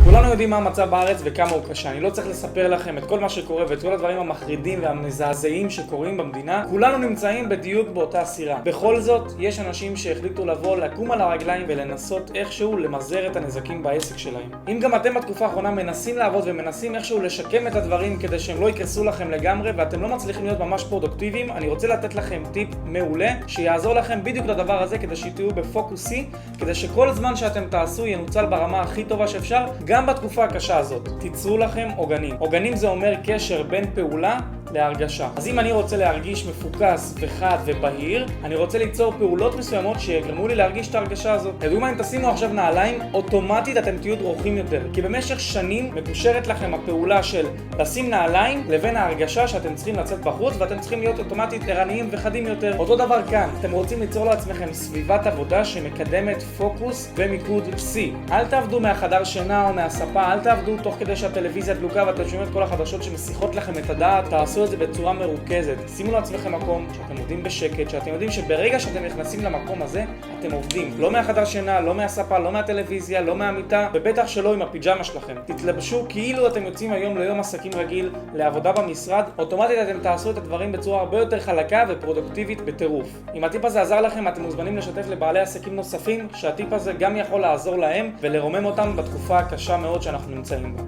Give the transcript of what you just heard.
כולנו יודעים מה המצב בארץ וכמה הוא קשה. אני לא צריך לספר לכם את כל מה שקורה ואת כל הדברים המחרידים והמזעזעים שקורים במדינה. כולנו נמצאים בדיוק באותה סירה. בכל זאת, יש אנשים שהחליטו לקום על הרגליים ולנסות איכשהו למזער את הנזקים בעסק שלהם. אם גם אתם בתקופה האחרונה מנסים לעבוד ומנסים איכשהו לשקם את הדברים כדי שהם לא יקרסו לכם לגמרי ואתם לא מצליחים להיות ממש פרודוקטיביים, אני רוצה לתת לכם טיפ מעולה שיעזור לכם בדיוק לדבר הזה כדי שתהיו בפוקוסי, כדי שכל זמן שאתם תעשו ינוצל ברמה הכי טובה שאפשר, גם בתקופה הקשה הזאת. תיצרו לכם עוגנים. עוגנים זה אומר קשר בין פעולה להרגשה. אז אם אני רוצה להרגיש מפוקס וחד ובהיר, אני רוצה ליצור פעולות מסוימות שיגרמו לי להרגיש את ההרגשה הזאת. לדוגמה, אם תשימו עכשיו נעליים, אוטומטית אתם תהיו דרוכים יותר. כי במשך שנים מקושרת לכם הפעולה של לשים נעליים לבין ההרגשה שאתם צריכים לצאת בחוץ ואתם צריכים להיות אוטומטית ערניים וחדים יותר. אותו דבר כאן. אתם רוצים ליצור לעצמכם סביבת עבודה שמקדמת פוקוס ומיקוד פסי. אל תעבדו מהחדר שינה או מהספה, אל תעבדו תוך כדי שהטלוויזיה דלוקה ואתם שומעים את כל החדשות שמסיחות לכם את הדעת. תעשו את זה בצורה מרוכזת. שימו לעצמכם מקום שאתם עובדים בשקט, שאתם יודעים שברגע שאתם נכנסים למקום הזה, אתם עובדים. לא מהחדר שינה, לא מהספה, לא מהטלוויזיה, לא מהמיטה, ובטח שלא עם הפיג'מה שלכם. תתלבשו כאילו אתם יוצאים היום ליום עסקים רגיל, לעבודה במשרד. אוטומטית אתם תעשו את הדברים בצורה הרבה יותר חלקה ופרודוקטיבית בטירוף. אם הטיפ הזה עזר לכם, אתם מוזמנים לשתף לבעלי עסקים נוספים, שהטיפ הזה גם יכול לעזור להם ולרומם אותם בתקופה הקשה מאוד שאנחנו נמצאים בה.